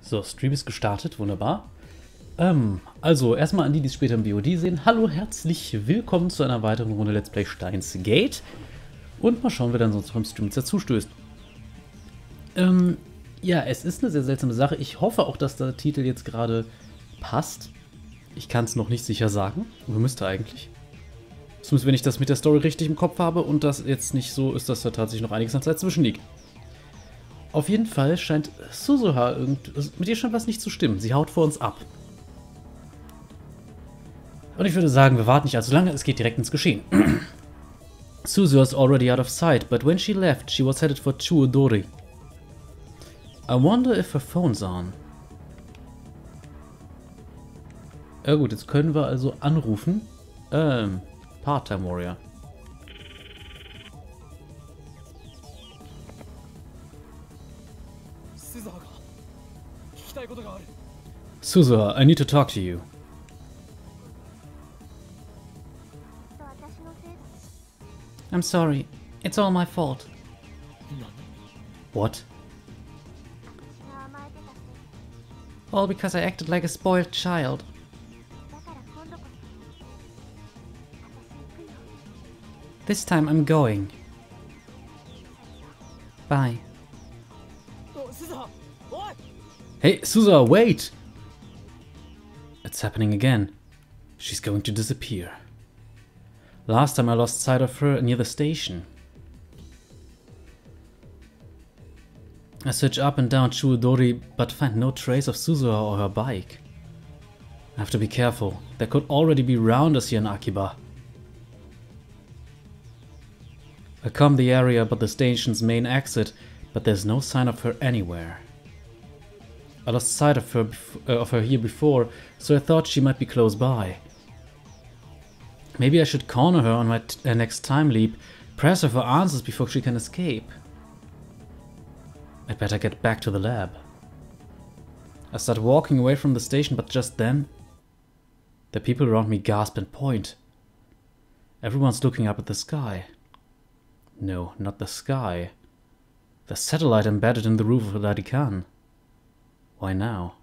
So, Stream ist gestartet, wunderbar. Also, erstmal an die, die es später im VOD sehen. Hallo, herzlich willkommen zu einer weiteren Runde Let's Play Steins Gate. Und mal schauen, wer dann sonst noch im Stream dazu stößt. Ja, es ist eine sehr seltsame Sache. Ich hoffe auch, dass der Titel jetzt gerade passt. Ich kann es noch nicht sicher sagen, aber müsste eigentlich. Zumindest wenn ich das mit der Story richtig im Kopf habe und das jetzt nicht so ist, dass da tatsächlich noch einiges an Zeit zwischenliegt. Auf jeden Fall scheint Suzuha mit ihr scheint was nicht zu stimmen. Sie haut vor uns ab. Und ich würde sagen, wir warten nicht allzu lange, es geht direkt ins Geschehen. Suzuha is already out of sight, but when she left, she was headed for Chuodori. I wonder if her phone's on. Ja gut, jetzt können wir also anrufen. Part-Time Warrior. Suzuha, I need to talk to you. I'm sorry. It's all my fault. What? All because I acted like a spoiled child. This time I'm going. Bye. Hey, Suzuha, wait! It's happening again. She's going to disappear. Last time I lost sight of her near the station. I search up and down Chuodori, but find no trace of Suzuha or her bike. I have to be careful. There could already be rounders here in Akiba. I comb the area but the station's main exit, but there's no sign of her anywhere. I lost sight of her here before, so I thought she might be close by. Maybe I should corner her on my next time leap, press her for answers before she can escape. I'd better get back to the lab. I start walking away from the station, but just then, the people around me gasp and point. Everyone's looking up at the sky. No, not the sky. The satellite embedded in the roof of the Vatican. Why now?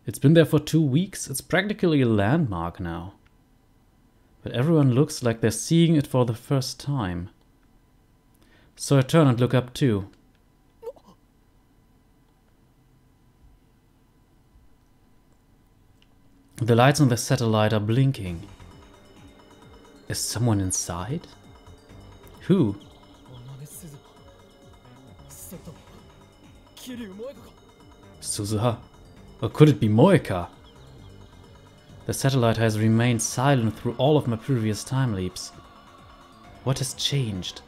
It's been there for 2 weeks. It's practically a landmark now. But everyone looks like they're seeing it for the first time. So I turn and look up too. The lights on the satellite are blinking. Is someone inside? Who? Suzuha? Or could it be Moeka? The satellite has remained silent through all of my previous time leaps. What has changed?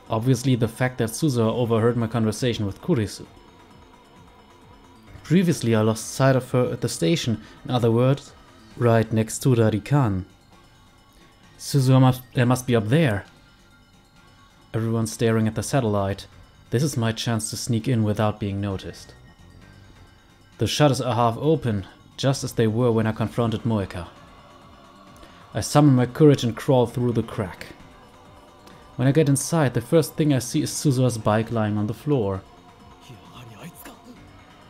Obviously the fact that Suzuha overheard my conversation with Kurisu. Previously I lost sight of her at the station, in other words, right next to Radikan. Suzuha must be up there. Everyone's staring at the satellite. This is my chance to sneak in without being noticed. The shutters are half open, just as they were when I confronted Moeka. I summon my courage and crawl through the crack. When I get inside, the first thing I see is Suzuha's bike lying on the floor.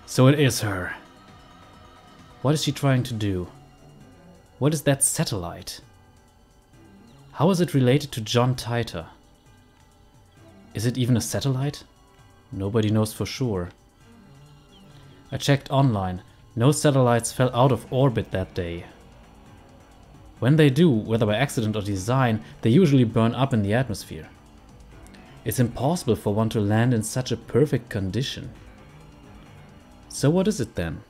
So it is her. What is she trying to do? What is that satellite? How is it related to John Titor? Is it even a satellite? Nobody knows for sure. I checked online. No satellites fell out of orbit that day. When they do, whether by accident or design, they usually burn up in the atmosphere. It's impossible for one to land in such a perfect condition. So what is it then?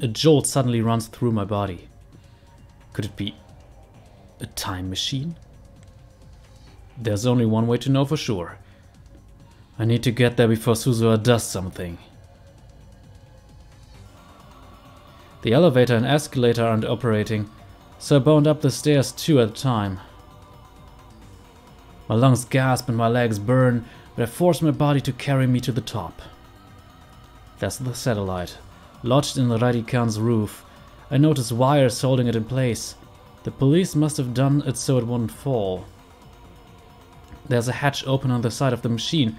A jolt suddenly runs through my body. Could it be a time machine? There's only one way to know for sure. I need to get there before Suzuha does something. The elevator and escalator aren't operating, so I bound up the stairs 2 at a time. My lungs gasp and my legs burn, but I force my body to carry me to the top. That's the satellite, lodged in the Radikan's roof. I notice wires holding it in place. The police must have done it so it wouldn't fall. There's a hatch open on the side of the machine.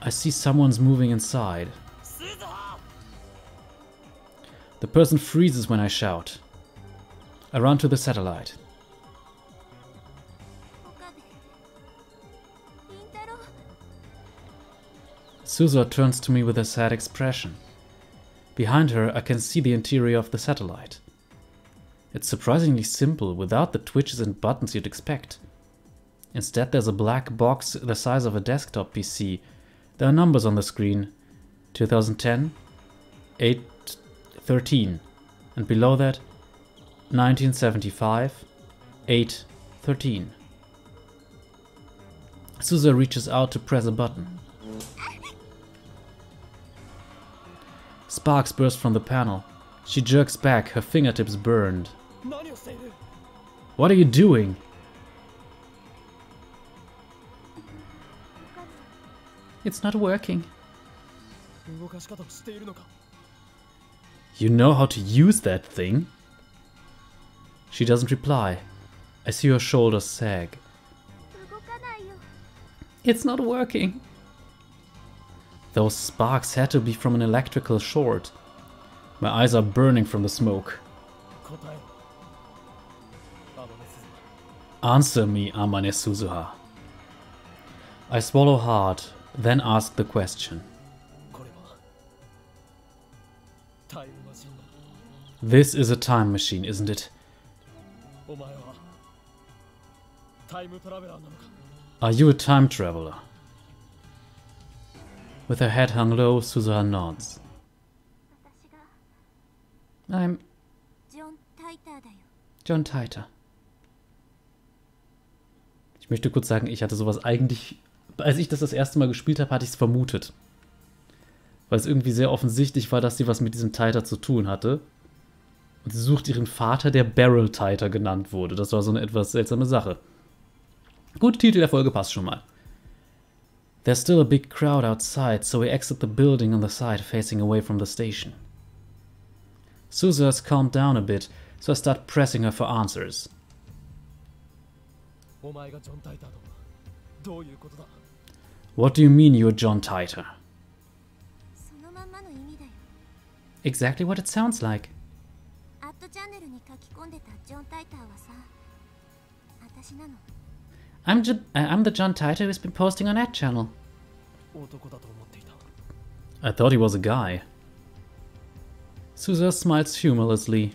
I see someone's moving inside. The person freezes when I shout. I run to the satellite. Suzuha turns to me with a sad expression. Behind her, I can see the interior of the satellite. It's surprisingly simple, without the twitches and buttons you'd expect. Instead, there's a black box the size of a desktop PC. There are numbers on the screen. 2010, 813. And below that, 1975, 813. Suzuha reaches out to press a button. Sparks burst from the panel. She jerks back, her fingertips burned. What are you doing? It's not working. You know how to use that thing? She doesn't reply. I see her shoulders sag. It's not working. Those sparks had to be from an electrical short. My eyes are burning from the smoke. Answer me, Amane Suzuha. I swallow hard, then ask the question. This is a time machine, isn't it? Are you a time traveler? With her head hung low, Suzuha nods. I'm John Titor. Ich möchte kurz sagen, ich hatte sowas eigentlich, als ich das erste Mal gespielt habe, hatte ich es vermutet. Weil es irgendwie sehr offensichtlich war, dass sie was mit diesem Titor zu tun hatte. Und sie sucht ihren Vater, der Barrel Titor genannt wurde. Das war so eine etwas seltsame Sache. Gut, Titel der Folge passt schon mal. There's still a big crowd outside, so we exit the building on the side facing away from the station. Suzuha has calmed down a bit, so I start pressing her for answers. What do you mean you're John Titor? Exactly what it sounds like. I'm the John Titor who's been posting on that channel. I thought he was a guy. Suzuha smiles humorlessly.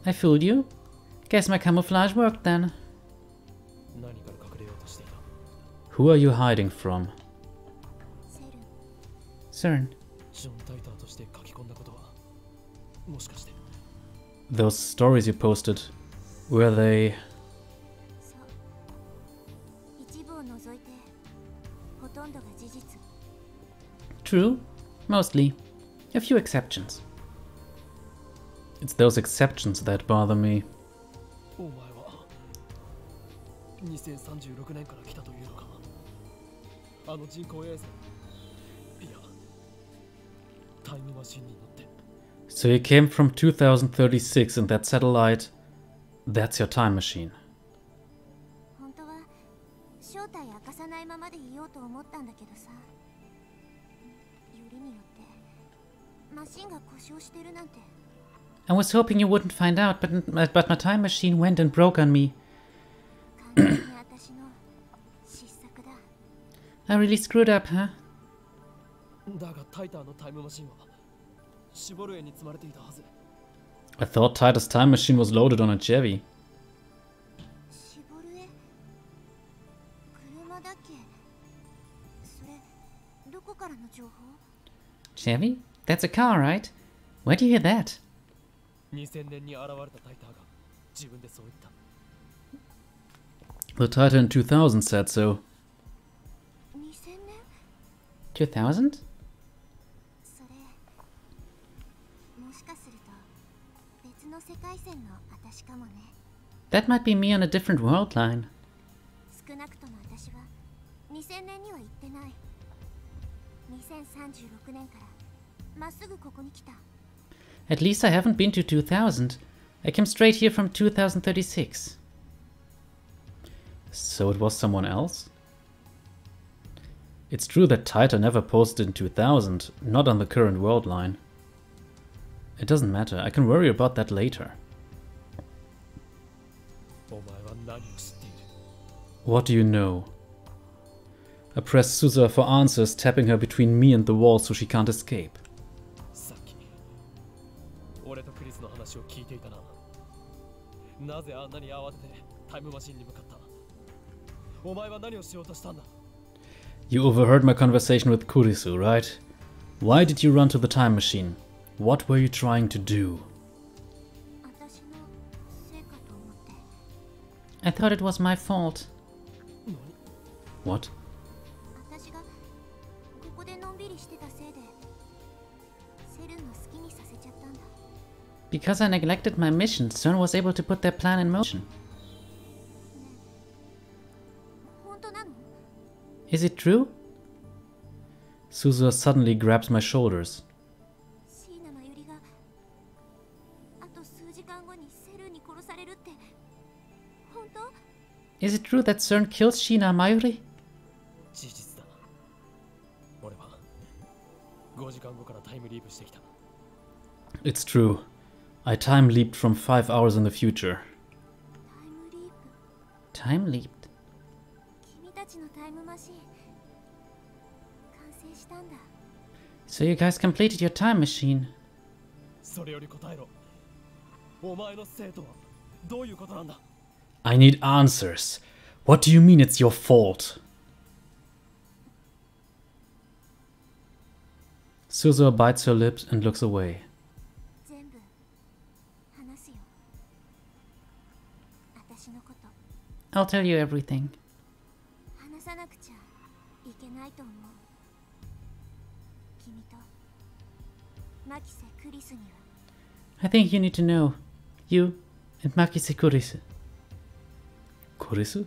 I fooled you? Guess my camouflage worked then. Who are you hiding from? CERN. Those stories you posted, were they... True, mostly. A few exceptions. It's those exceptions that bother me. So you came from 2036 in that satellite. That's your time machine. I was hoping you wouldn't find out, but my time machine went and broke on me. I really screwed up, huh? I thought Titor's time machine was loaded on a Chevy. Chevy? That's a car, right? Where do you hear that? The Titor in 2000 said so. 2000? That might be me on a different world line. At least I haven't been to 2000. I came straight here from 2036. So it was someone else? It's true that Taita never posted in 2000, not on the current world line. It doesn't matter, I can worry about that later. What do you know? I press Suzuha for answers, tapping her between me and the wall so she can't escape. You overheard my conversation with Kurisu, right? Why did you run to the time machine? What were you trying to do? I thought it was my fault. What? Because I neglected my mission, CERN was able to put their plan in motion. Is it true? Suzuha suddenly grabs my shoulders. Is it true that CERN kills Shiina Mayuri? It's true. I time leaped from 5 hours in the future. Time leaped? So you guys completed your time machine. I need answers. What do you mean it's your fault? Suzuha bites her lips and looks away. I'll tell you everything. I think you need to know. You and Makise Kurisu. Kurisu?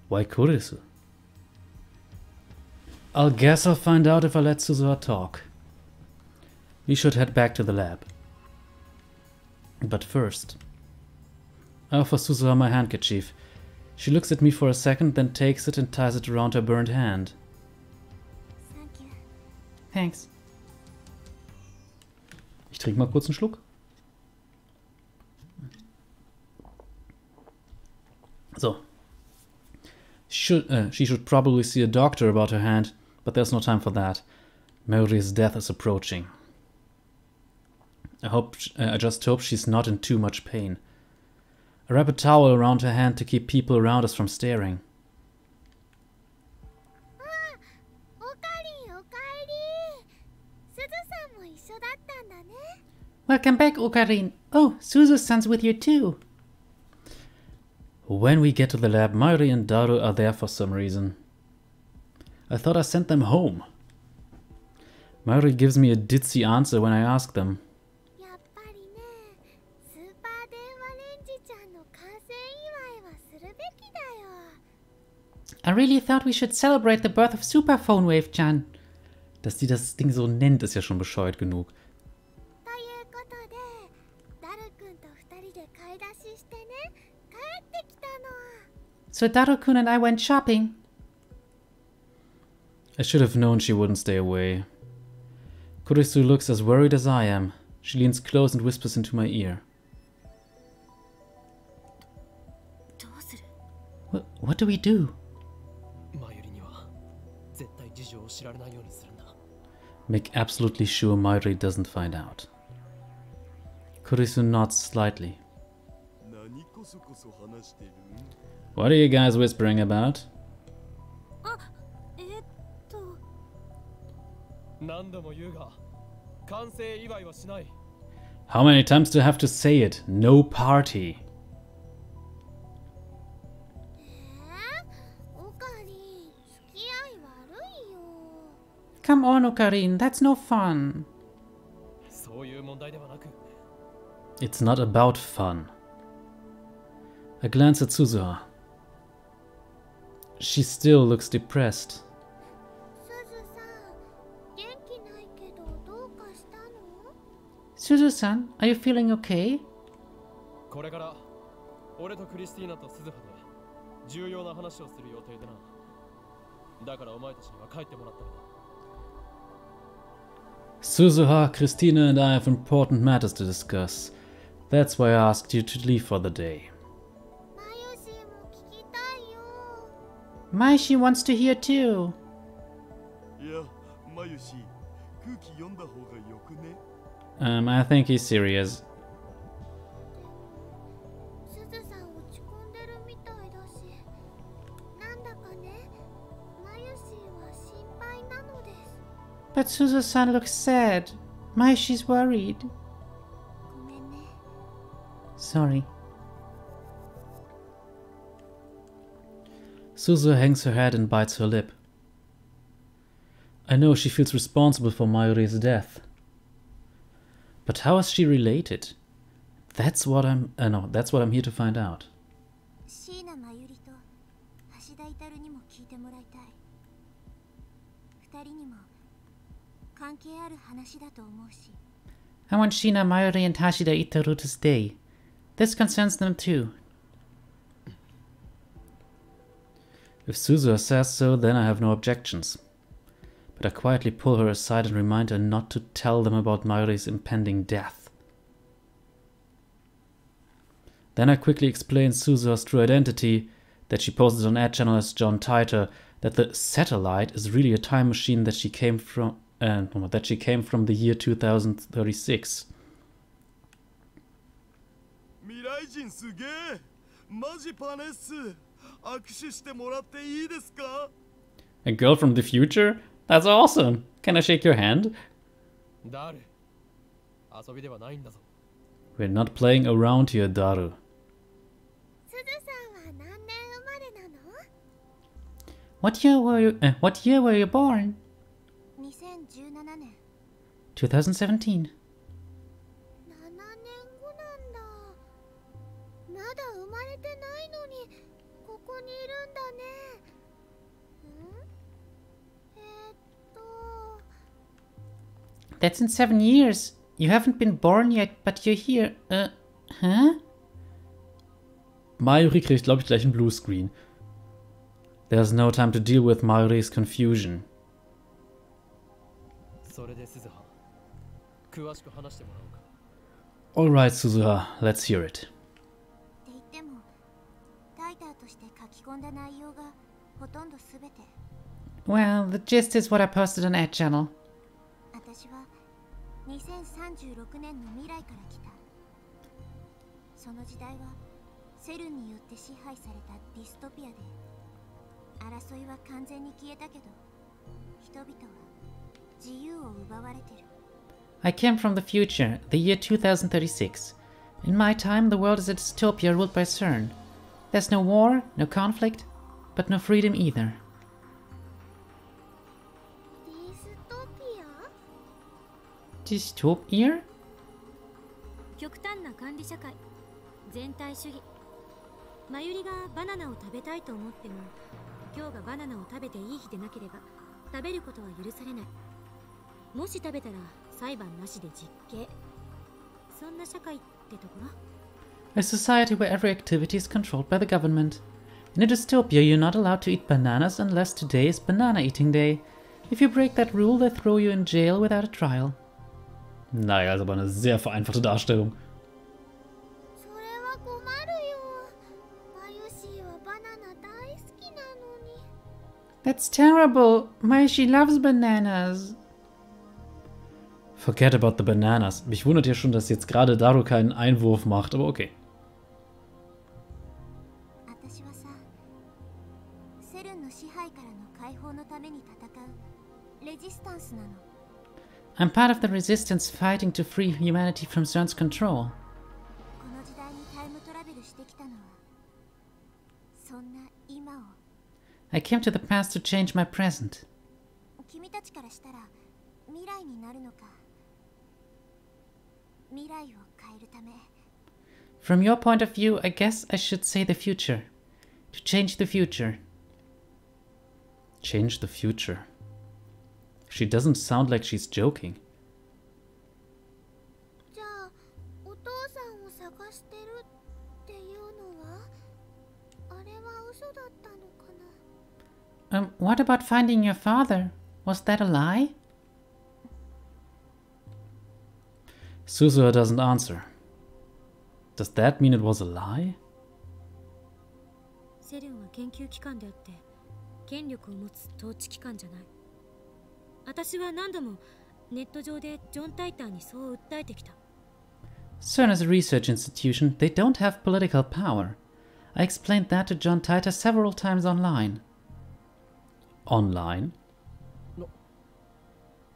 Why Kurisu? I'll guess I'll find out if I let Suzuha talk. We should head back to the lab. But first, I offer Suzuha my handkerchief. She looks at me for a second, then takes it and ties it around her burned hand. Thank you. Thanks. Ich trinke mal kurz einen Schluck. So. She should probably see a doctor about her hand, but there's no time for that. Mayuri's death is approaching. I just hope she's not in too much pain. I wrap a towel around her hand to keep people around us from staring. Welcome back, Okarin. Oh, Suzu-san's with you too. When we get to the lab, Mayuri and Daru are there for some reason. I thought I sent them home. Mayuri gives me a ditzy answer when I ask them. I really thought we should celebrate the birth of Super Phone Wave-chan. Dass die das Ding so nennt, ist ja schon bescheuert genug. So Daru-kun and I went shopping. I should have known she wouldn't stay away. Kurisu looks as worried as I am. She leans close and whispers into my ear. What do we do? Make absolutely sure Mayuri doesn't find out. Kurisu nods slightly. What are you guys whispering about? How many times do I have to say it? No party. Come on, Okarin, that's no fun. It's not about fun. I glance at Suzuha. She still looks depressed. Suzu-san, are you feeling okay? Suzuha, Christina and I have important matters to discuss. That's why I asked you to leave for the day. Maishi wants to hear too. I think he's serious. But Suzu-san looks sad. Maishi's worried. Sorry. Suzu hangs her head and bites her lip. I know she feels responsible for Mayuri's death. But how is she related? That's what I'm here to find out. I want Shina, Mayuri and Hashida Itaru to stay. This concerns them too. If Suzuha says so, then I have no objections. But I quietly pull her aside and remind her not to tell them about Mayuri's impending death. Then I quickly explain Suzuha's true identity, that she posted on Ad Channel as John Titor, that the satellite is really a time machine that she came from the year 2036. A girl from the future? That's awesome! Can I shake your hand? We're not playing around here, Daru. What year were you born? 2017. That's in 7 years. You haven't been born yet, but you're here. Huh? Mayuri kriegt, glaube ich, gleich einen Bluescreen. There's no time to deal with Mayuri's confusion. Alright, Suzuha, let's hear it. Well, the gist is what I posted on Ad Channel. I came from the future, the year 2036. In my time, the world is a dystopia ruled by CERN. There's no war, no conflict, but no freedom either. Dystopia? 極端な管理社会、全体主義。マユリがバナナを食べたいと思っても、今日がバナナを食べていい日でなければ、食べることは許されない。もし食べたら裁判なしで実刑。そんな社会ってところ? A society where every activity is controlled by the government. In a dystopia, you're not allowed to eat bananas unless today is banana eating day. If you break that rule, they throw you in jail without a trial. Naja, ist aber eine sehr vereinfachte Darstellung. That's terrible. Maishi loves bananas. Forget about the bananas. Mich wundert ja schon, dass jetzt gerade Daru keinen Einwurf macht, aber okay. I'm part of the resistance fighting to free humanity from CERN's control. I came to the past to change my present. From your point of view, I guess I should say the future. To change the future. Change the future. She doesn't sound like she's joking. What about finding your father? Was that a lie? Suzuha doesn't answer. Does that mean it was a lie? セルンは研究機関であって権力を持つ統治機関じゃない。私は何度もネット上でジョン・タイターにそう訴えてきた。CERN is a research institution. They don't have political power. I explained that to John Titor several times online. Online?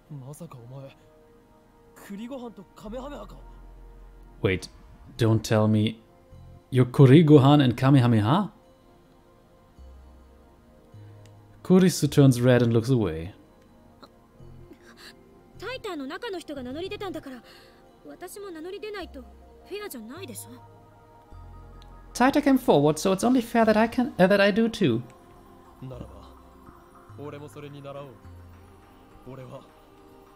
まさかお前、栗ご飯とカメハメハか。 Wait, don't tell me you're Kurigohan and Kamehameha? Kurisu turns red and looks away. タイターの中の人が名乗り出たんだから、私も名乗り出ないとフェアじゃないでしょ。Titor came forward, so it's only fair that I do too. ならば、俺もそれに倣おう。俺は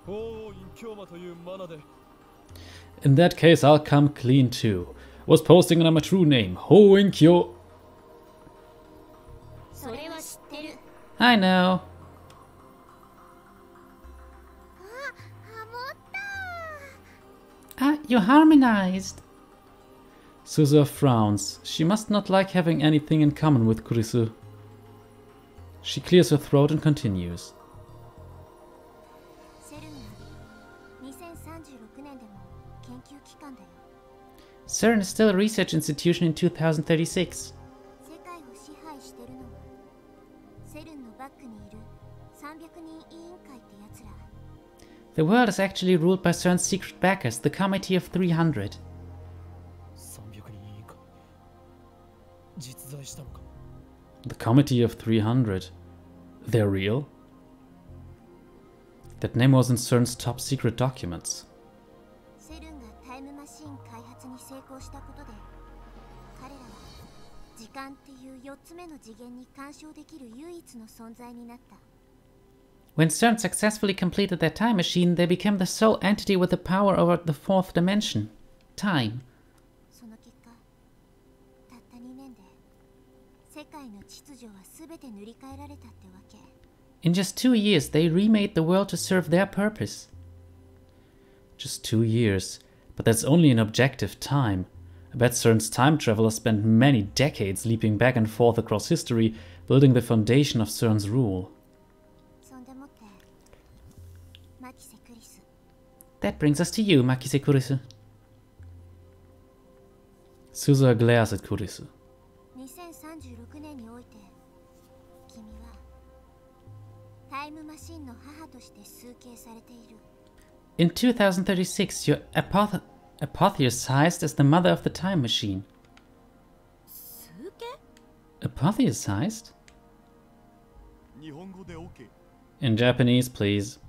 法王院京馬というマナで。In that case, I'll come clean too. Was posting under my true name, Hoinkyo. I know. Ah, you harmonized. Suzuha frowns. She must not like having anything in common with Kurisu. She clears her throat and continues. CERN is still a research institution in 2036. The world is actually ruled by CERN's secret backers, the Committee of 300. The Committee of 300. They're real? That name was in CERN's top secret documents. When CERN successfully completed their time machine, they became the sole entity with the power over the fourth dimension, time. In just 2 years, they remade the world to serve their purpose. Just 2 years, but that's only an objective time. I bet CERN's time travelers spent many decades leaping back and forth across history, building the foundation of CERN's rule. That brings us to you, Makise Kurisu. Suzuha glares at Kurisu. In 2036, you're apotheosized as the mother of the time machine. Apotheosized? In Japanese, please.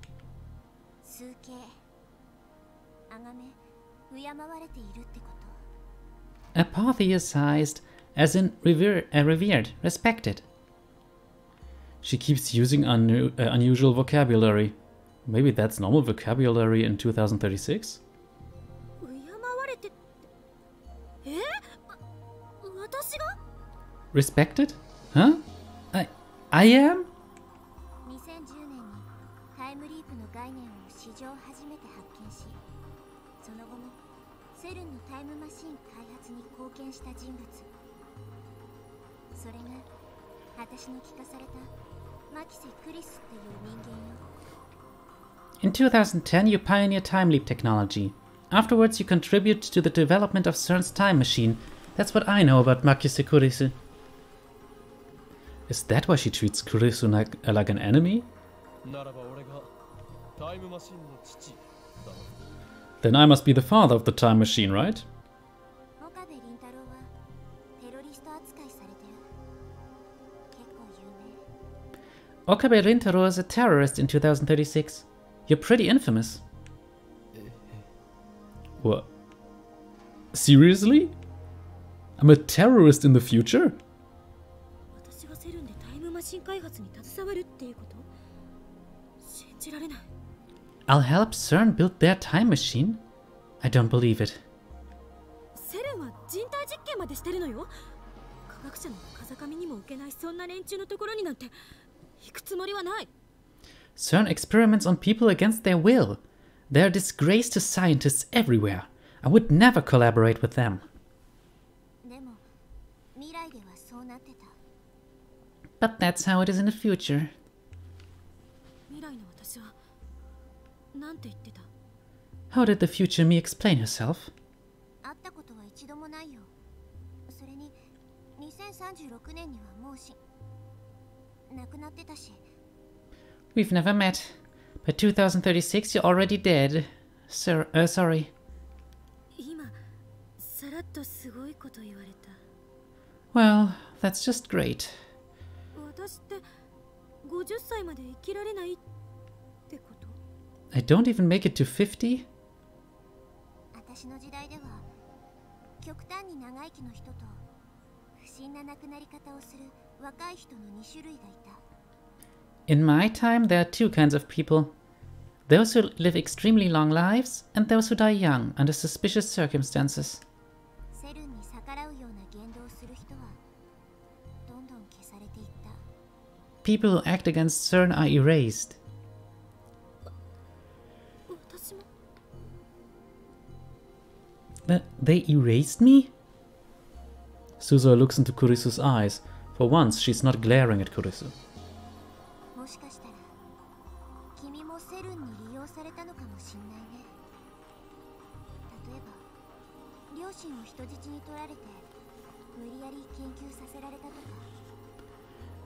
Apotheosized, as in revered, respected. She keeps using unusual vocabulary. Maybe that's normal vocabulary in 2036? Respected? Huh? I am? In 2010, you pioneered time leap technology. Afterwards, you contribute to the development of CERN's time machine. That's what I know about Makise Kurisu. Is that why she treats Kurisu like an enemy? Then I must be the father of the time machine, right? Okabe Rintaro is a terrorist in 2036. You're pretty infamous. What? Seriously? I'm a terrorist in the future? I'll help CERN build their time machine? I don't believe it. 行くつもりはない。 CERN experiments on people against their will. They're a disgrace to scientists everywhere. I would never collaborate with them. でも未来ではそうなってた。 But that's how it is in the future. 未来の私はなんて言ってた？ How did the future me explain herself? 会ったことは一度もないよ。それに2036年にはもう亡くなってたし。 We've never met. By 2036, you're already dead. Sorry. 今さらっとすごいこと言われた。 Well, that's just great. 私って50歳まで生きられないってこと？ I don't even make it to 50? 私の時代では極端に長生きの人と不審な亡くなり方をする若い人の2種類がいた。 In my time, there are two kinds of people. Those who live extremely long lives, and those who die young under suspicious circumstances. セルンに逆らうような言動をする人はどんどん消されていった。 People who act against CERN are erased. 私も They erased me? Suzuha looks into Kurisu's eyes. For once, she's not glaring at Kurisu. もしかしたら君もセルンに利用されたのかもしんないね。例えば両親を人質に取られて無理やり研究させられたとか。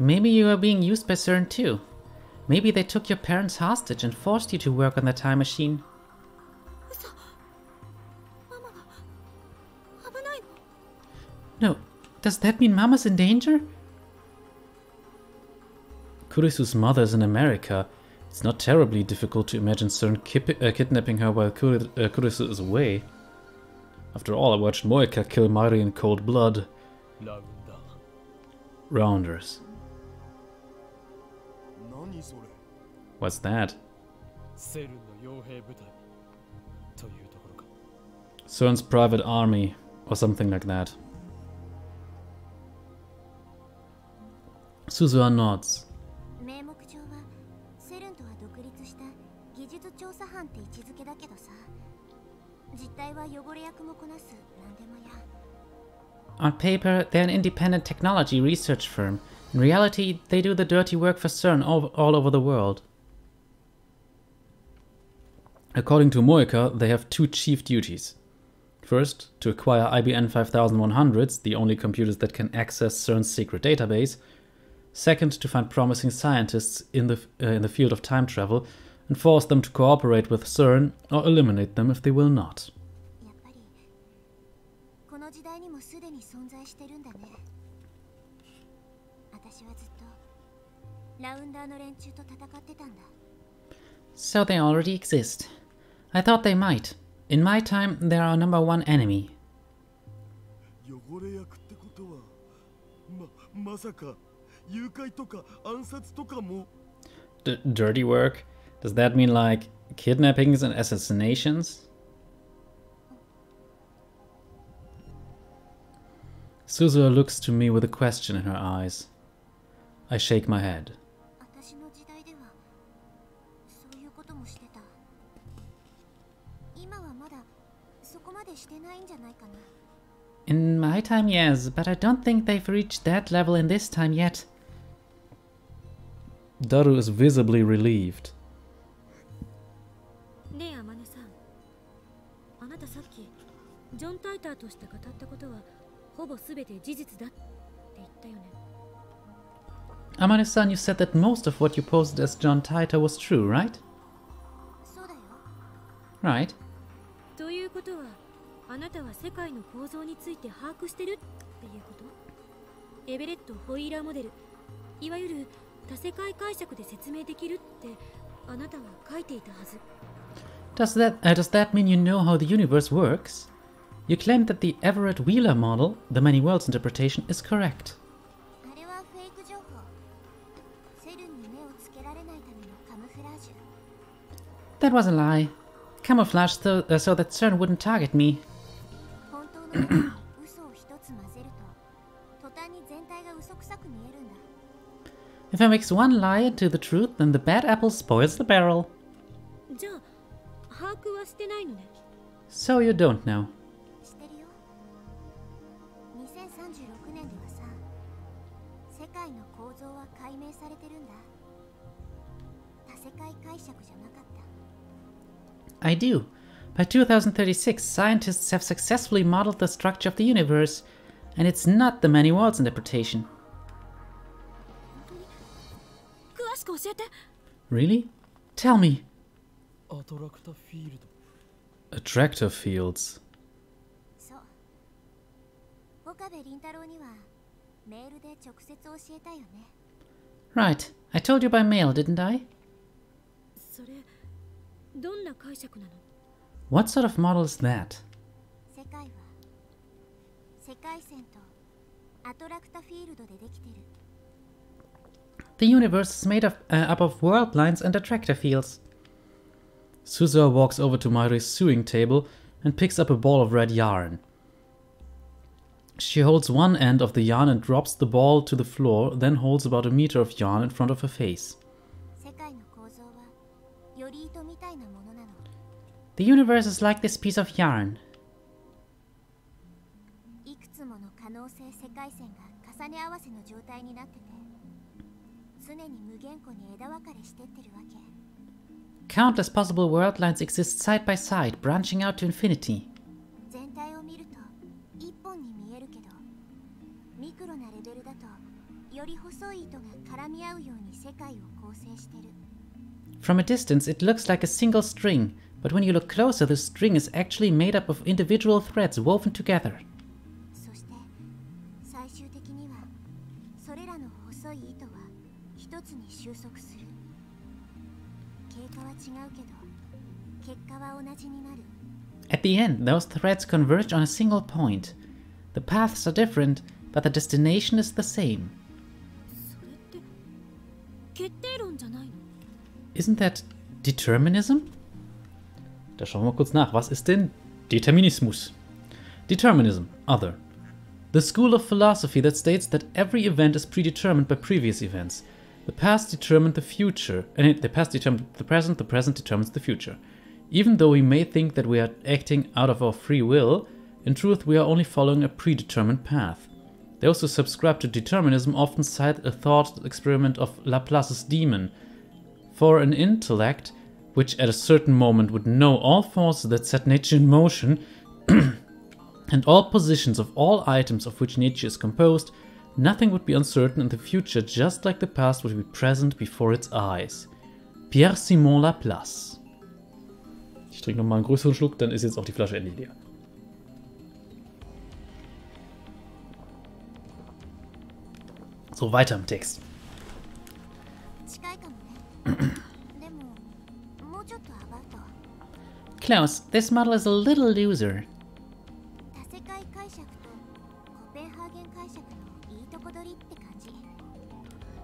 Maybe you are being used by CERN too. Maybe they took your parents hostage and forced you to work on the time machine. 嘘。ママが危ないの？ No, does that mean Mama's in danger? Kurisu's mother is in America. It's not terribly difficult to imagine CERN kidnapping her while Kurisu is away. After all, I watched Moeka kill Mari in cold blood. Rounders. What's that? CERN's private army, or something like that. Suzuha nods. 名目上はセルンとは独立した技術調査班って位置づけだけどさ、実態は汚れ役もこなす何でもや。 On paper, they're an independent technology research firm. In reality, they do the dirty work for CERN all over the world. According to Moeka, they have two chief duties. First, to acquire IBM 5100s, the only computers that can access CERN's secret database. Second, to find promising scientists in the field of time travel and force them to cooperate with CERN or eliminate them if they will not. やっぱりこの時代にもすでに存在してるんだね。私はずっとラウンダーの連中と戦ってたんだ。 So they already exist. I thought they might. In my time, they're our number one enemy. 汚れ役ってことは、まさか誘拐とか暗殺とかも。 Dirty work? Does that mean like kidnappings and assassinations? Suzuha looks to me with a question in her eyes. I shake my head. 私の時代ではそういうこともしてた。今はまだそこまでしてないんじゃないかな。 In my time, yes, but I don't think they've reached that level in this time yet. Daru is visibly relieved. ねえ、アマネさん。あなたさっきジョン・タイターとして語ったことはほぼすべて事実だって言ったよね。 Amane-san, you said that most of what you posted as John Titor was true, right? そうだよ。 Right. ということは、あなたは世界の構造について把握してるっていうこと？エベレット・ホイーラーモデル、いわゆる多世界解釈で説明できるってあなたは書いていたはず。 Does that mean you know how the universe works? You claimed that the Everett-Wheeler model, the many worlds interpretation, is correct. あれはフェイク情報。セルンに目をつけられないためのカムフラージュ。 That was a lie. Camouflage so that CERN wouldn't target me. 本当の中に嘘を一つ混ぜると、途端に全体が嘘くさく見えるんだ。If I mix one lie into the truth, then the bad apple spoils the barrel. じゃあ把握はしてないのね。 So you don't know. してるよ。2036年ではさ、世界の構造は解明されてるんだ。多世界解釈じゃなかった。 I do. By 2036, scientists have successfully modeled the structure of the universe, and it's not the many worlds interpretation. 詳しく教えて。 Really? Tell me. アトラクタフィールド。 Attractor fields. そう。岡部倫太郎にはメールで直接教えたよね。 Right. I told you by mail, didn't I? それどんな解釈なの？ What sort of model is that? 世界は世界線とアトラクタフィールドでできてる。 The universe is made up of world lines and attractor fields. Suzuha walks over to Mayuri's sewing table and picks up a ball of red yarn. She holds one end of the yarn and drops the ball to the floor, then holds about a meter of yarn in front of her face. 世界の構造はより糸みたいなものなの。 The universe is like this piece of yarn. いくつもの可能性世界線が重ね合わせの状態になってて、常に無限個に枝分かれしてってるわけ。 Countless possible world lines exist side by side, branching out to infinity. 全体を見ると一本に見えるけど、ミクロなレベルだとより細い糸が絡み合うように世界を構成してる。 From a distance, it looks like a single string, but when you look closer, the string is actually made up of individual threads woven together. そして最終的にはそれらの細い糸は一つに収束する。経過は違うけど結果は同じになる。 At the end, those threads converge on a single point. The paths are different, but the destination is the same. それって決定論じゃないの？ Isn't that determinism? Da schauen wir mal kurz nach. Was ist denn Determinismus? Determinism, other. The school of philosophy that states that every event is predetermined by previous events. The past determined the future, and the past determined the present determines the future. Even though we may think that we are acting out of our free will, in truth we are only following a predetermined path. Those who subscribe to determinism often cite a thought experiment of Laplace's demon. For an intellect, which at a certain moment would know all forces that set nature in motion, and all positions of all items of which nature is composed, nothing would be uncertain in the future, just like the past would be present before its eyes. Pierre-Simon Laplace. Ich trinke nochmal einen größeren Schluck, dann ist jetzt auch die Flasche endlich leer. So, weiter im Text. 近いかもね。でももうちょっとアバウト。 Klaus, this model is a little looser. 多世界解釈とコペンハーゲン解釈のいいとこ取りって感じ。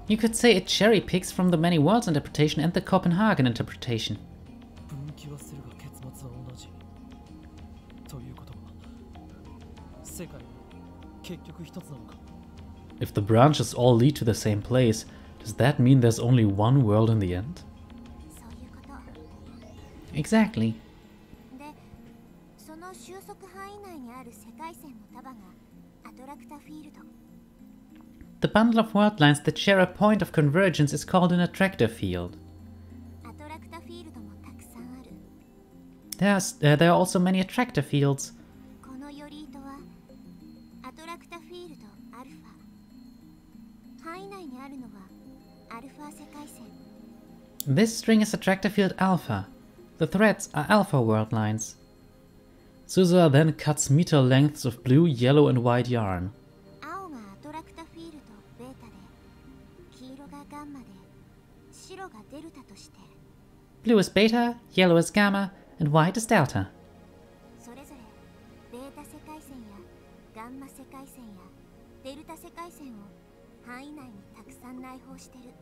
You could say it cherry picks from the many worlds interpretation and the Copenhagen interpretation. 分岐はするが結末は同じ。ということは世界は結局一つなのか。 If the branches all lead to the same place, does that mean there's only one world in the end? そういうこと。 Exactly. で、その収束範囲内にある世界線の束がアトラクタフィールド。 The bundle of world lines that share a point of convergence is called an attractor field. アトラクタフィールドもたくさんある。There are also many attractor fields. このより糸はアトラクタフィールドアルファ。範囲内にあるのはアルファ世界線。 This string is attractor field alpha. The threads are alpha world lines. Suzuha then cuts meter lengths of blue, yellow and white yarn. 青がアトラクタフィールドベータで、黄色がガンマで、白がデルタとして、 Blue is beta, yellow is gamma, and white is delta. それぞれベータ世界線やガンマ世界線やデルタ世界線を範囲内にたくさん内包してる。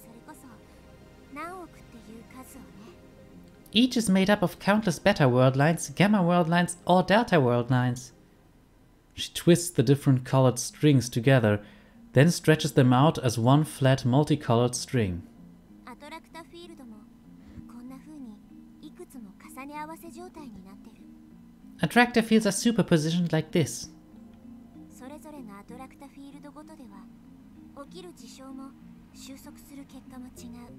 それこそ何億っていう数をね。 Each is made up of countless beta world lines, gamma world lines, or delta world lines. She twists the different colored strings together, then stretches them out as one flat multicolored string. アトラクタフィールドもこんな風にいくつも重ね合わせ状態になってる。 Attractor fields are superpositioned like this. それぞれのアトラクタフィールドごとでは起きる事象も収束する結果も違う。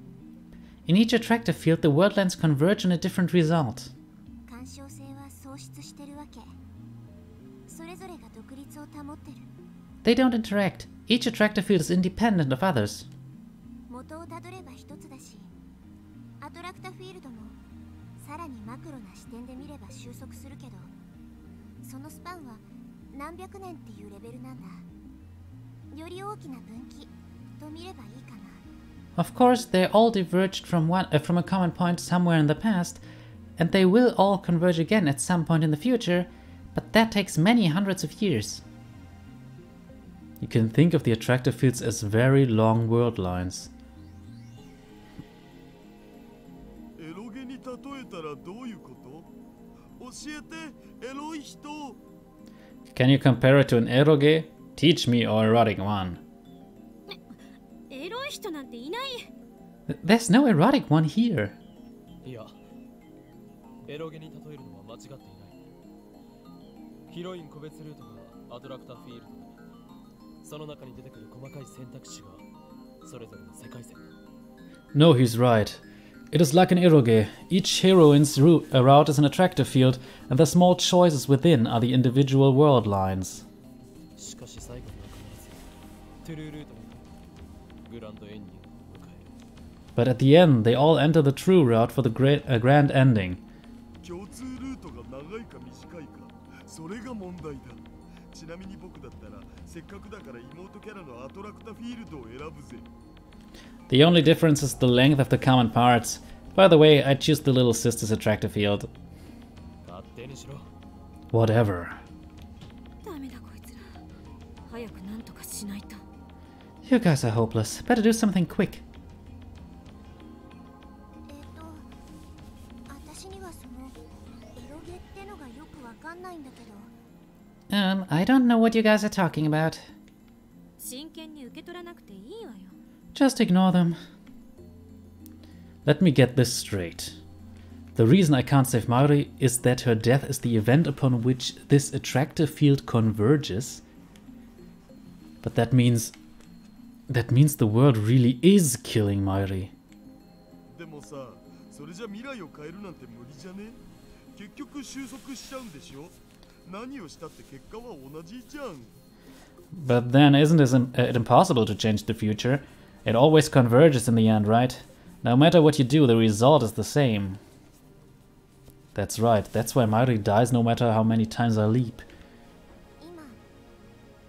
In each attractor field, the world lines converge on a different result. 干渉性は喪失してるわけ。それぞれが独立を保ってる。 They don't interact. Each attractor field is independent of others. 元をたどれば一つだし、アトラクタフィールドもさらにマクロな視点で見れば収束するけど、そのスパンは何百年っていうレベルなんだ。より大きな分岐と見ればいいかな。 Of course, they all diverged from a common point somewhere in the past, and they will all converge again at some point in the future, but that takes many hundreds of years. You can think of the attractor fields as very long world lines. エロゲに例えたらどういうこと？教えて、エロい人。 Can you compare it to an eroge? Teach me, or erotic one. エロい人なんていない。 There's no erotic one here. いや、エロゲに例えるのは間違っていない。ヒロイン個別ルートがアトラクターフィールドで、その中に出てくる細かい選択肢がそれぞれの世界線。 No, he's right. It is like an eroge. Each heroine's route is an attractor field, and the small choices within are the individual world lines. しかし最後には必ずトゥルールートにグランドエンディングを迎える。 But at the end, they all enter the true route for the grand ending. 共通ルートが長いか短いか、それが問題だ。ちなみに僕だったらせっかくだから妹キャラのアトラクタフィールドを選ぶぜ。 The only difference is the length of the common parts. By the way, I choose the little sister's attractor field. 勝手にしろ。 Whatever. ダメだこいつら。早くなんとかしないと。 You guys are hopeless. Better do something quick. 私にはそのエロゲってのがよくわかんないんだけど。I don't know what you guys are talking about. 真剣に受け取らなくていいわよ。 Just ignore them. Let me get this straight. The reason I can't save Maori is that her death is the event upon which this attractor field converges. But that means the world really is killing Maori. でもさ、それじゃ未来を変えるなんて無理じゃね？結局収束しちゃうんでしょ？何をしたって結果は同じじゃん。 But then isn't it impossible to change the future? It always converges in the end, right? No matter what you do, the result is the same. That's right, that's why Maori dies no matter how many times I leap. 今、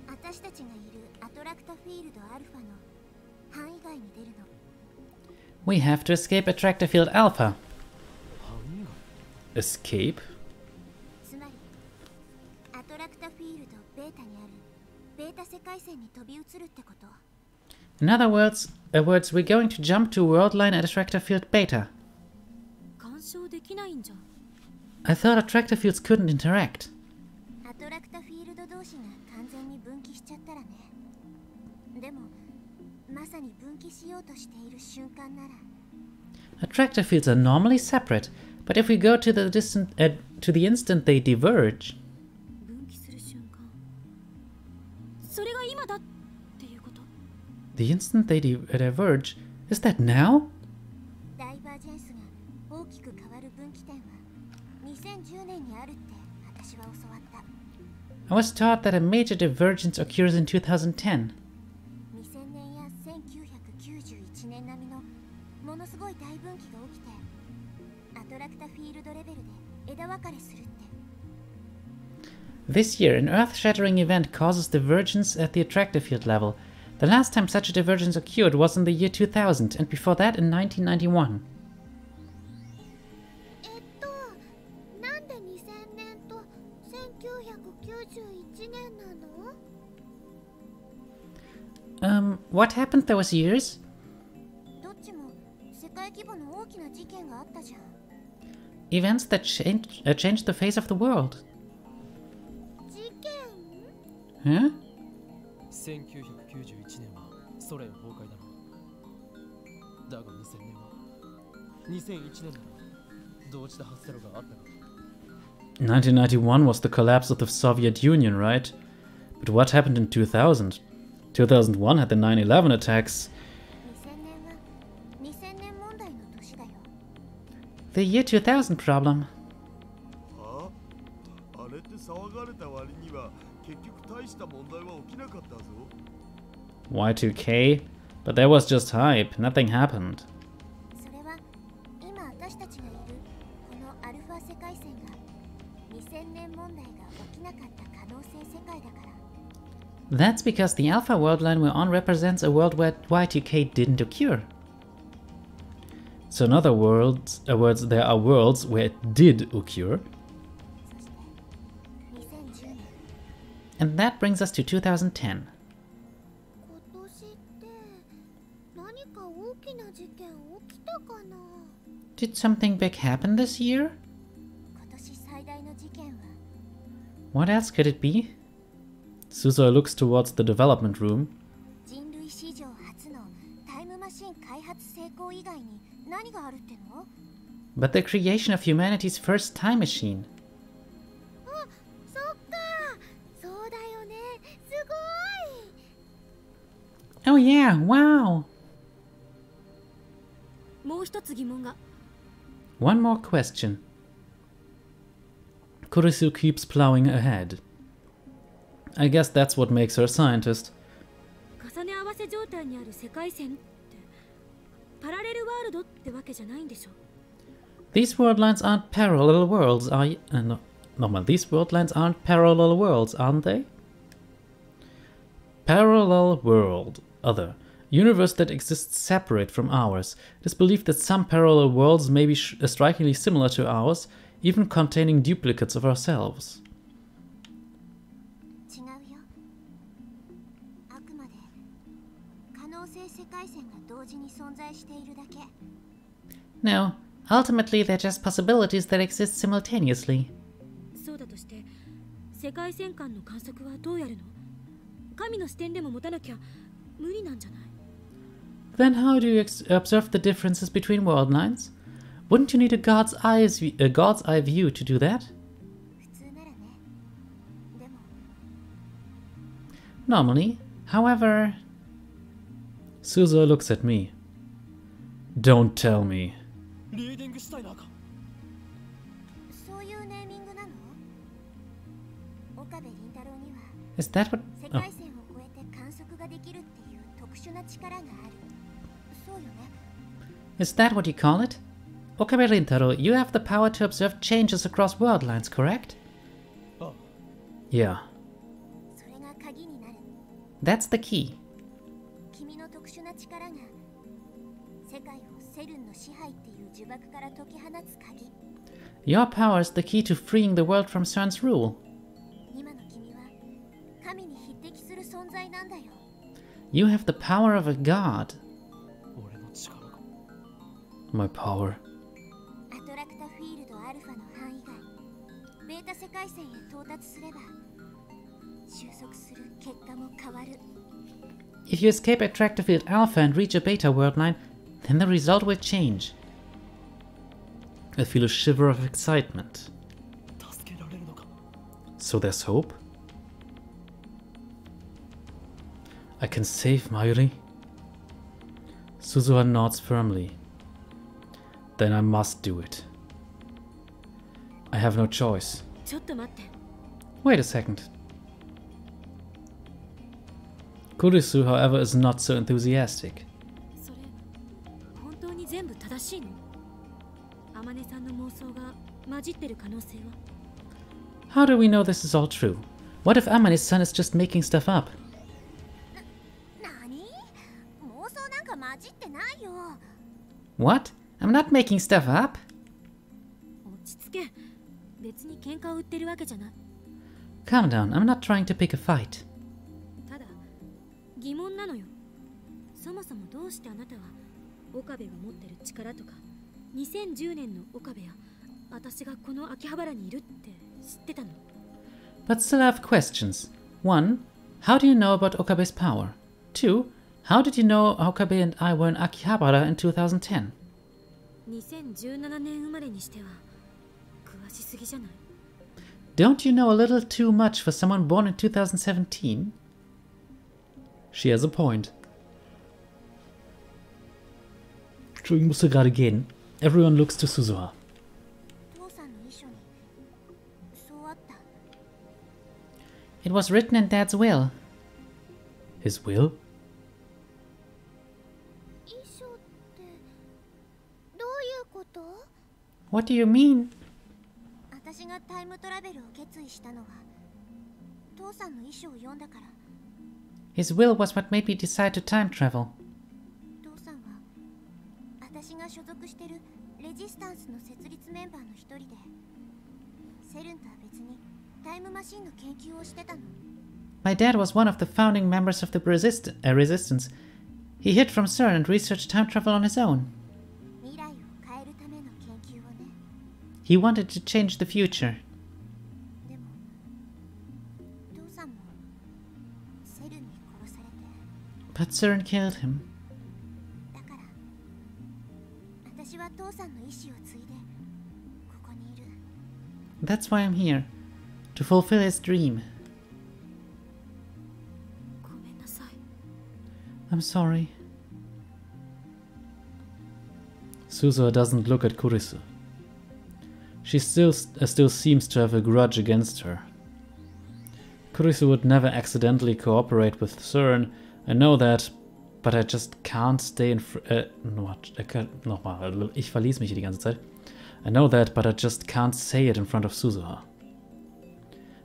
私たちがいるアトラクタフィールドアルファの範囲外に出るの。We have to escape attractor field alpha. Escape? つまり、アトラクタフィールドベータにあるベータ世界線に飛び移るってこと。 In other words, we're going to jump to world line at attractor field beta. 干渉できないんじゃん。 I thought attractor fields couldn't interact. アトラクタフィールド同士が完全に分岐しちゃったらね。でも、まさに分岐しようとしている瞬間なら。 Attractor fields are normally separate, but if we go to the instant they diverge, 分岐する瞬間。それが今だっていうこと。 the instant they diverge, is that now? ダイバージェンスが大きく変わる分岐点は2010年にあるって私は教わった。 I was taught that a major divergence occurs in 2010. 2000年や1991年並みのものすごい大分岐が起きて、アトラクタフィールドレベルで枝分かれするって。 This year, an earth-shattering event causes divergence at the attractor field level. The last time such a divergence occurred was in the year 2000, and before that in 1991. なんで2000年と1991年なの？ What happened those years? どっちも世界規模の大きな事件があったじゃん。 Events that changed the face of the world. 事件？ Huh? 1991年はソ連崩壊だろう。だが2000年は2001年なら同時多発テロがあったか。 1991 was the collapse of the Soviet Union, right? But what happened in 2000? 2001 had the 9/11 attacks. 2000年は2000年問題の年だよ。 The year 2000 problem. ああれって騒がれた割には結局大した問題は起きなかったぞ。 Y2K? But that was just hype. Nothing happened. それは今私たちがいるこのアルファ世界線が2000年問題が起きなかった可能性世界だから。 That's because the Alpha world line we're on represents a world where Y2K didn't occur. So in other words, there are worlds where it did occur. そして2010年 And that brings us to 2010. 今年って何か大きな事件起きたかな。 Did something big happen this year? 今年最大の事件は What else could it be? Suzuha looks towards the development room. 人類史上初のタイムマシン開発成功以外に何があるっての？ But the creation of humanity's first time machine. あ、そっか。そうだよね。すごい。 Oh yeah, wow! もう一つ疑問が。 One more question. Kurisu keeps plowing ahead. I guess that's what makes her a scientist. 重ね合わせ状態にある世界線ってパラレルワールドってわけじゃないんでしょ。 These world lines aren't parallel worlds, are these world lines aren't parallel worlds, aren't they? Parallel world. Other. Universe that exists separate from ours. It is believed that some parallel worlds may be strikingly similar to ours, even containing duplicates of ourselves. 違うよ。あくまで可能性世界線が同時に存在しているだけ。 No, ultimately they're just possibilities that exist simultaneously. そうだとして世界線間の観測はどうやるの？神の視点でも持たなきゃ無理なんじゃない？ Then how do you observe the differences between world lines? Wouldn't you need a god's eye view to do that? 普通ならね。でも Normally, however... Suzuha looks at me. Don't tell me. リーディングしたいなか。そういうネーミングなの？岡部倫太郎には Is that what... 世 Oh. 界線を超えて観測ができるっていう特殊な力がある。そうよね。 Is that what you call it? Okabe Rintaro, you have the power to observe changes across world lines, correct? ああ、 Yeah. それが鍵になる。 That's the key. 君の特殊な力が世界をセルンの支配っていう呪縛から解き放つ鍵。 Your power is the key to freeing the world from CERN's rule. 今の君は神に匹敵する存在なんだよ。 You have the power of a god. 俺の力が。 My power. アトラクタフィールドアルファの範囲外、ベータ世界線へ到達すれば収束する結果も変わる。 If you escape attractor field alpha and reach a beta world line, then the result will change. I feel a shiver of excitement. 助けられるのか。 So there's hope? I can save Mayuri? Suzuha nods firmly. Then I must do it. I have no choice. ちょっと待って。 Wait a second. Kurisu, however, is not so enthusiastic. それ本当に全部正しいの？天音さんの妄想が混じってる可能性は？ How do we know this is all true? What if Amane's-san is just making stuff up? 何？妄想なんか混じってないよ。 What? I'm not making stuff up? 落ち着け。別に喧嘩を売ってるわけじゃない。 Calm down, I'm not trying to pick a fight. ただ疑問なのよ。そもそもどうしてあなたは岡部が持ってる力とか2010年の岡部や私がこの秋葉原にいるって知ってたの？ But still I have questions. 1. How do you know about Okabe's power? 2. How did you know Okabe and I were in Akihabara in 2010? 2017年生まれにしては詳しすぎじゃない? Don't you know a little too much for someone born in 2017? She has a point. Entschuldigung, musste gerade gehen. Everyone looks to Suzuha. 父さんの遺書にそうあった。 It was written in Dad's will. His will? 遺書ってどういうこと？ What do you mean? 私がタイムトラベルを決意したのは父さんの遺書を読んだから。 His will was what made me decide to time travel. 父さんは私が所属してるレジスタンスの設立メンバーの一人で、セルンとは別にタイムマシンの研究をしてたの。 My dad was one of the founding members of the resistance. He hid from CERN and researched time travel on his own. 未来を変えるための研究をね。 He wanted to change the future. でも父さんもセルンに殺されて。 But CERN killed him. だから私は父さんの意志を継いでここにいる。 That's why I'm here. To fulfill his dream. ごめんなさい。 I'm sorry. Suzuha doesn't look at Kurisu. She still seems to have a grudge against her. Kurisu would never accidentally cooperate with CERN. I know that, but I just can't stay in nochmal, ich verließ mich hier die ganze Zeit. I know that, but I just can't say it in front of Suzuha.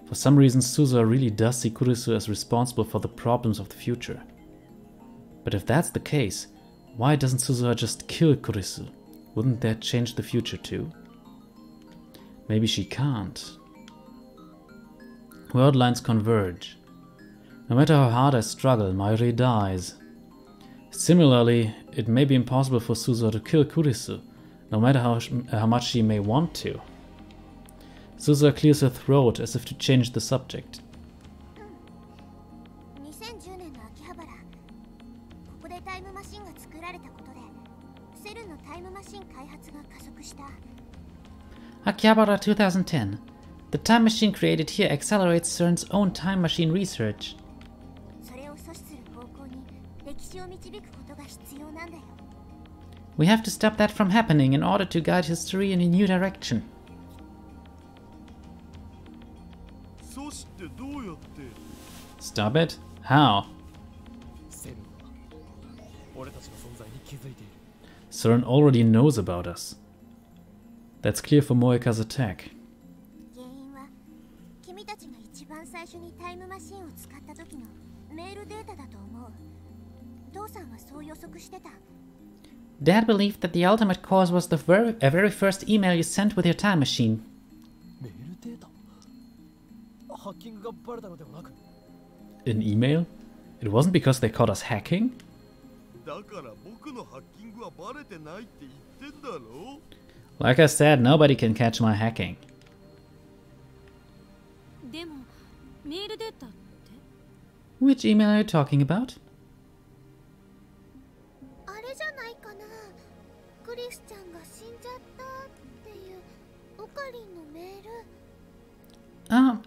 For some reason, Suzuha really does see Kurisu as responsible for the problems of the future. But if that's the case, why doesn't Suzuha just kill Kurisu? Wouldn't that change the future too? Maybe she can't. Word lines converge. No matter how hard I struggle, Mayuri dies. Similarly, it may be impossible for Suzuha to kill Kurisu, no matter how much she may want to. Suzuha clears her throat as if to change the subject. 2010年の秋葉原、ここでタイムマシンが作られたことで、セルンのタイムマシン開発が加速した。 Akihabara 2010. The time machine created here accelerates CERN's own time machine research. それを阻止する方向に歴史を導くことが必要なんだよ。 We have to stop that from happening in order to guide history in a new direction. 阻止ってどうやって？ Stop it? How? セルンは俺たちの存在に気づいている。 CERN already knows about us. That's clear for Moeka's attack. 原因は君たちが一番最初にタイムマシンを使った時のメールデータだと思う。父さんはそう予測してた。 Dad believed that the ultimate cause was the very first email you sent with your time machine. メールデータ？ハッキングがバレたのではなく。 An email? It wasn't because they caught us hacking? だから僕のハッキングはバレてないって言ってんだろ？ Like I said, nobody can catch my hacking. でもメールデータって？ Which email are you talking about? あれじゃないかな。クリスちゃんが死んじゃったっていうオカリンのメール。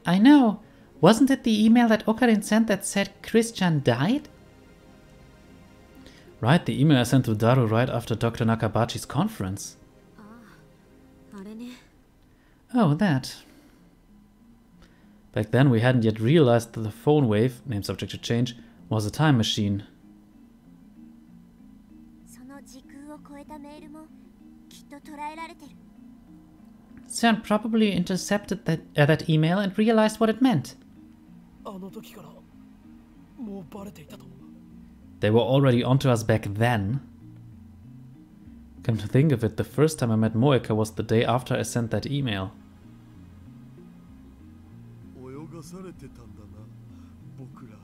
I know. Wasn't it the email that Okarin sent that said Christian died? Right, the email I sent to Daru right after Dr. Nakabachi's conference. ああ、あれね。 Oh, that. Back then we hadn't yet realized that the phone wave, name subject to change, was a time machine. その時空を超えたメールもきっと捉えられてる。 CERN probably intercepted that email and realized what it meant. あの時からもうバレていたと。 They were already onto us back then. Come to think of it, the first time I met Moeka was the day after I sent that email. 泳がされてたんだな、僕ら。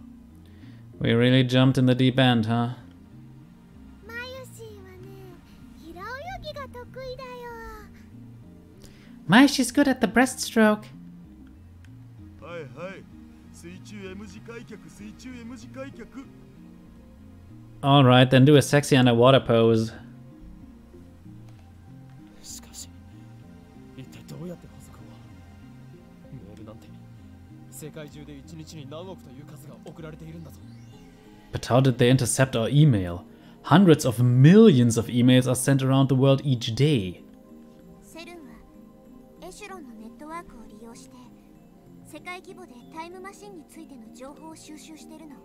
We really jumped in the deep end, huh? マユシーはね、平泳ぎが得意だよ。 My, she's good at the breaststroke. はいはい、Alright, then do a sexy underwater pose. しかし一体どうやって捕捉をメールなんて世界中で1日に何億という数が送られているんだぞ But how did they intercept our email? Hundreds of millions of emails are sent around the world each day. セルンはエシュロンのネットワークを利用して世界規模でタイムマシンについての情報を収集しているの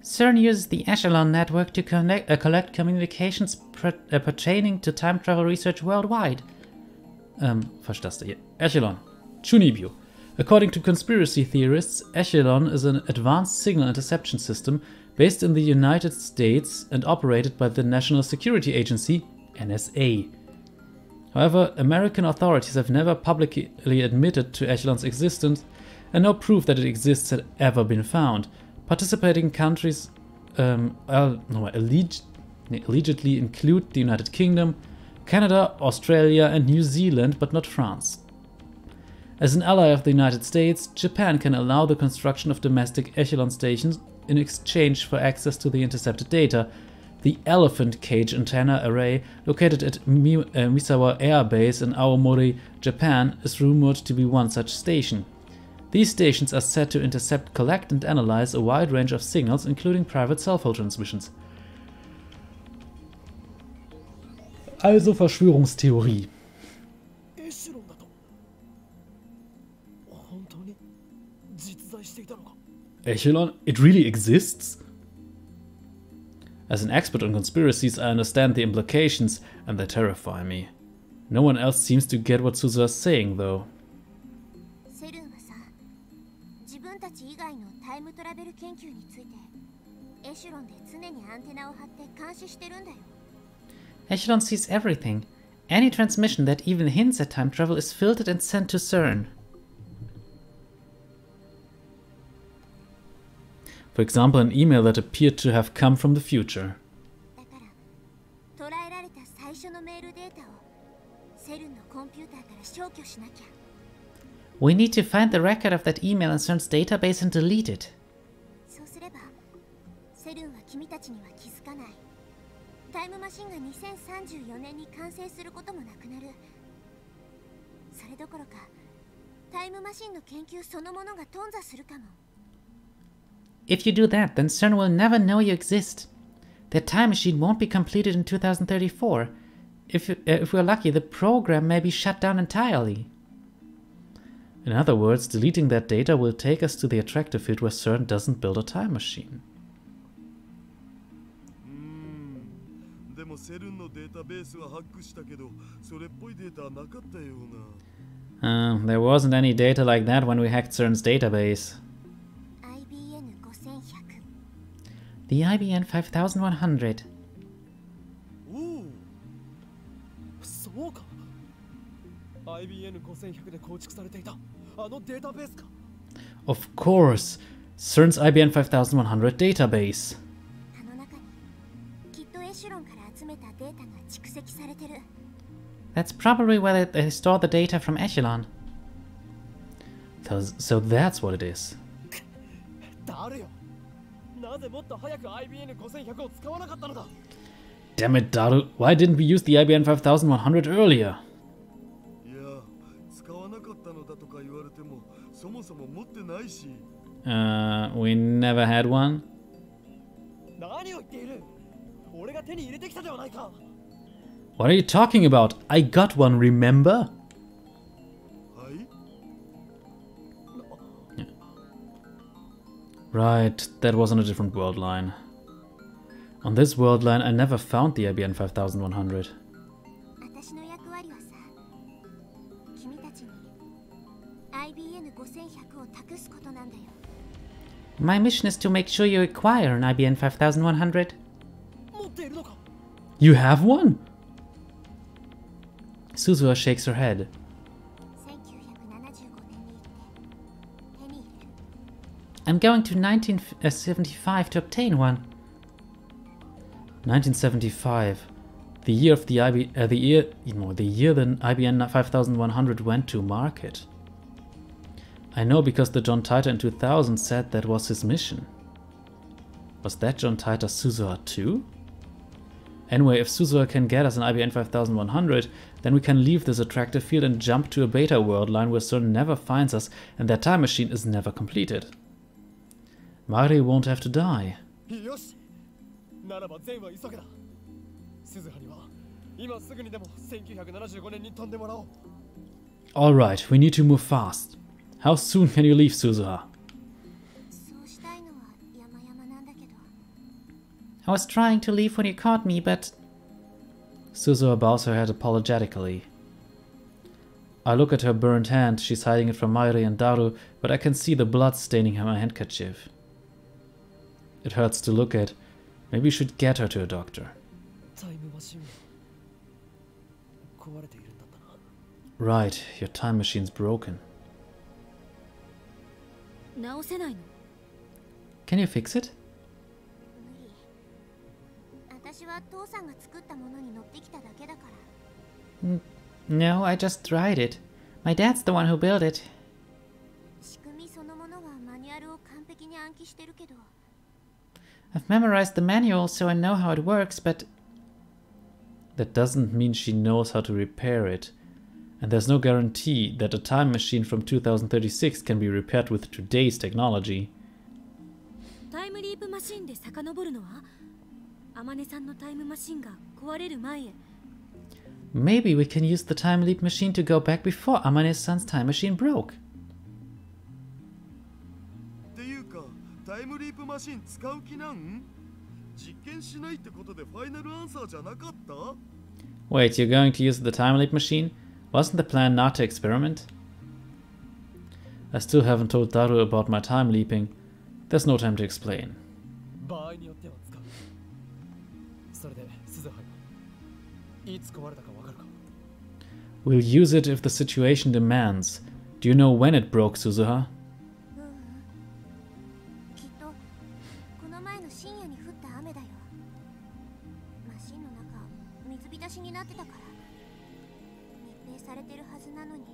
CERN uses the Echelon network to collect communications pertaining to time travel research worldwide. Verstehst du hier? Echelon. Chunibyo. According to conspiracy theorists, Echelon is an advanced signal interception system based in the United States and operated by the National Security Agency, NSA. However, American authorities have never publicly admitted to Echelon's existence, and no proof that it exists had ever been found. Participating countries allegedly include the United Kingdom, Canada, Australia and New Zealand, but not France. As an ally of the United States, Japan can allow the construction of domestic Echelon stations in exchange for access to the intercepted data. The Elephant Cage Antenna Array, located at Misawa Air Base in Aomori, Japan, is rumored to be one such station. These stations are said to intercept, collect and analyze a wide range of signals, including private cell phone transmissions. Also Verschwörungstheorie. Echelon? It really exists? As an expert on conspiracies, I understand the implications, and they terrify me. No one else seems to get what Suzuha is saying, though. セルンはさ、自分たち以外のタイムトラベル研究についてエシュロンで常にアンテナを張って監視してるんだよ。Echelon sees everything. Any transmission that even hints at time travel is filtered and sent to CERN. For example, an email that appeared to have come from the future. だから捉えられた最初のメールデータをセルンのコンピューターから消去しなきゃ。We need to find the record of that email in CERN's database and delete it. そうすればセルンは君たちには気づかない。タイムマシンが2034年に完成することもなくなる。それどころかタイムマシンの研究そのものが頓挫するかも。If you do that, then CERN will never know you exist. Their time machine won't be completed in 2034. If we're lucky, the program may be shut down entirely. In other words, deleting that data will take us to the attractive field where CERN doesn't build a time machine. There wasn't any data like that when we hacked CERN's database. The IBN 5100. Of course, CERN's IBN 5100 database. That's probably where they store the data from Echelon. So that's what it is. Damn it, Daru, why didn't we use the IBN 5100 earlier? We never had one? What are you talking about? I got one, remember? Right, that was on a different world line. On this world line, I never found the IBN 5100. My mission is to make sure you acquire an IBN 5100. You have one? Suzuha shakes her head. I'm going to 1975 to obtain one. 1975, the year of the year the IBN 5100 went to market. I know because the John Titor in 2000 said that was his mission. Was that John Titor Suzuha too? Anyway, if Suzuha can get us an IBN 5100, then we can leave this attractive field and jump to a beta world line where Cern never finds us and their time machine is never completed. Mayuri won't have to die. よしならば全は急げだ鈴葉には今すぐにでも1975年に飛んでもらおう Alright, we need to move fast. How soon can you leave, Suzuha? そうしたいのは山々なんだけど I was trying to leave when you caught me, but... Suzuha bows her head apologetically. I look at her burned hand. She's hiding it from Mayuri and Daru, but I can see the blood staining her handkerchief. It hurts to look at. Maybe we should get her to a doctor. タイムマシン壊れているんだったな Right, your time machine's broken. 直せないの Can you fix it? 無理私は父さんが作ったものに乗ってきただけだから No, I just tried it. My dad's the one who built it. 仕組みそのものはマニュアルを完璧に暗記してるけど I've memorized the manual, so I know how it works, but... That doesn't mean she knows how to repair it. And there's no guarantee that a time machine from 2036 can be repaired with today's technology. タイムリープマシンで遡るのは天音さんのタイムマシンが壊れる前へ Maybe we can use the time leap machine to go back before Amane-san's time machine broke. っていうかタイムリープマシン使う気なん？実験しないってことでファイナルアンサーじゃなかった？ Wait, you're going to use the time leap machine? Wasn't the plan not to experiment? I still haven't told Daru about my time leaping. There's no time to explain. 場合によっては使うそれで鈴葉にいつ壊れたかわかるか We'll use it if the situation demands. Do you know when it broke, Suzuha? きっとこの前の深夜に降った雨だよマシンの中水浸しになってたから密閉されてるはずなのに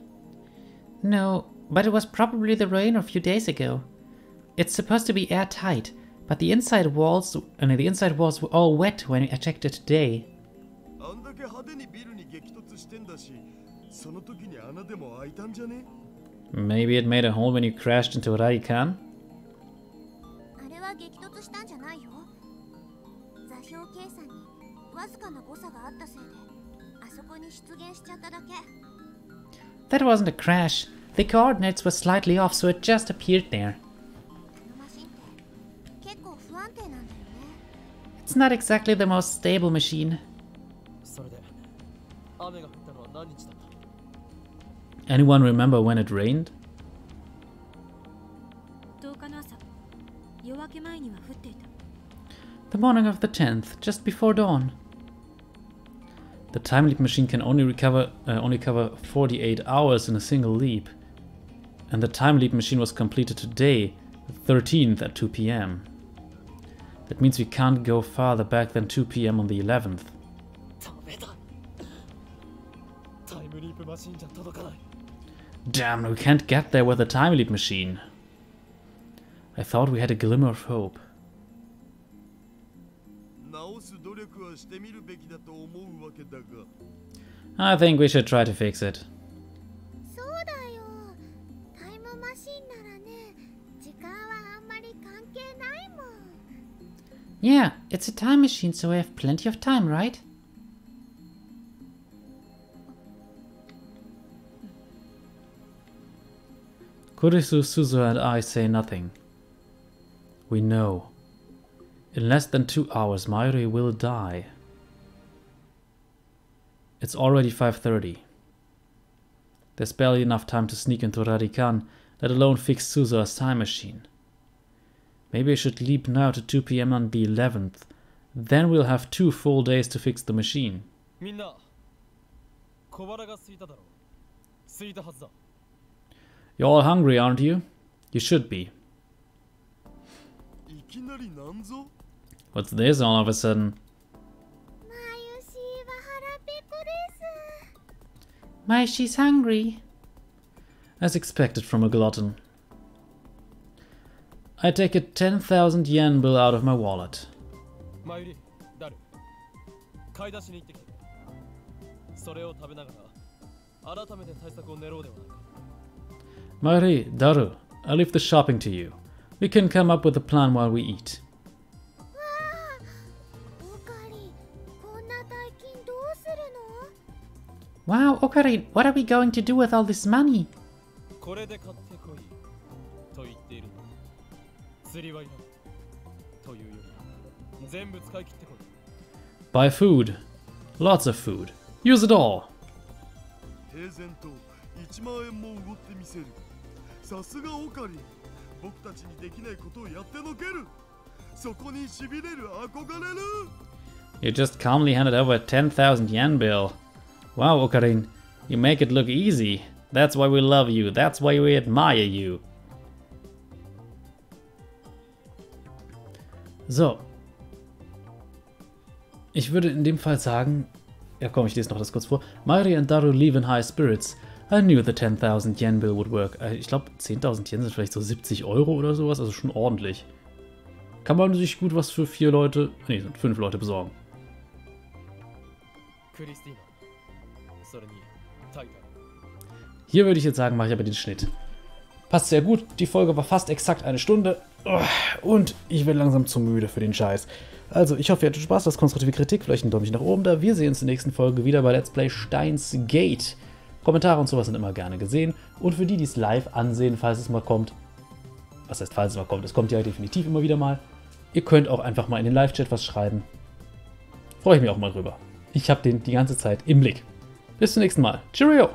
No, but it was probably the rain a few days ago. It's supposed to be airtight, but the inside walls were all wet when I checked it today. あんだけ派手にビルに激突してんだしその時に穴でも開いたんじゃね？ Maybe it made a hole when you crashed into Raikan? あれは激突したんじゃないよ座標計算にわずかな誤差があったせいであそこに出現しちゃっただけ That wasn't a crash. The coordinates were slightly off, so it just appeared there. あのマシンって結構不安定なんだよね It's not exactly the most stable machine. それで雨が降ったのは何日だった Anyone remember when it rained? 10日の朝夜明け前には降っていた The morning of the 10th, just before dawn. The time leap machine can only cover 48 hours in a single leap. And the time leap machine was completed today, the 13th at 2 p.m. That means we can't go farther back than 2 p.m. on the 11th. ダメだタイムリープマシンじゃ届かない Damn, we can't get there with the time leap machine. I thought we had a glimmer of hope. 直す努力はしてみるべきだと思うわけだが I think we should try to fix it. そうだよタイムマシンならね時間はあんまり関係ないもん Yeah, it's a time machine, so we have plenty of time, right? Kurisu, Suzuha and I say nothing. We know. In less than 2 hours, Mayuri will die. It's already 5:30. There's barely enough time to sneak into Rarikan, let alone fix Suzuha's time machine. Maybe I should leap now to 2 p.m. on the 11th. Then we'll have 2 full days to fix the machine. みんな小腹が空いただろう空いたはずだ You're all hungry, aren't you? You should be. いきなりなんぞ What's this all of a sudden? マユシは腹ペコです My, she's hungry. As expected from a glutton. I take a 10,000 yen bill out of my wallet. マユリ、ダル、買い出しに行ってきて。それを食べながら改めて対策を練ろうではないか。 Mairi, Daru, I'll leave the shopping to you. We can come up with a plan while we eat. オカリン、こんな大金どうするの？ Wow, Okarin, what are we going to do with all this money? これで買ってこいと言っているの。釣りはいらないというより全部使い切ってこい。 Buy food. Lots of food. Use it all. 平然と1万円もおごってみせる。さすがオカリン、僕たちにできないことをやってのける。そこにしびれる、憧れる。 You just calmly handed over a 10,000 yen bill. Wow, Okarin, you make it look easy. That's why we love you. That's why we admire you. So. Ich würde in dem Fall sagen, ja komm, ich lese noch das kurz vor. Mairi and Daru leave in high spirits. I knew the 10,000 yen bill would work. Ich glaube, 10.000 Yen sind vielleicht so 70 Euro oder sowas, also schon ordentlich. Kann man sich gut was für 4 Leute, nee, sind 5 Leute besorgen. クリスティーナ、それにタイタン。 Hier würde ich jetzt sagen, mache ich aber den Schnitt. Passt sehr gut, die Folge war fast exakt eine Stunde. Und ich werde langsam zu müde für den Scheiß. Also, ich hoffe, ihr hattet Spaß, lasst konstruktive Kritik, vielleicht ein Däumchen nach oben da. Wir sehen uns in der nächsten Folge wieder bei Let's Play Steins Gate. Kommentare und sowas sind immer gerne gesehen. Und für die, die es live ansehen, falls es mal kommt, was heißt, falls es mal kommt, es kommt ja definitiv immer wieder mal, ihr könnt auch einfach mal in den Live-Chat was schreiben. Freue ich mich auch mal drüber. Ich habe den die ganze Zeit im Blick. Bis zum nächsten Mal. Cheerio!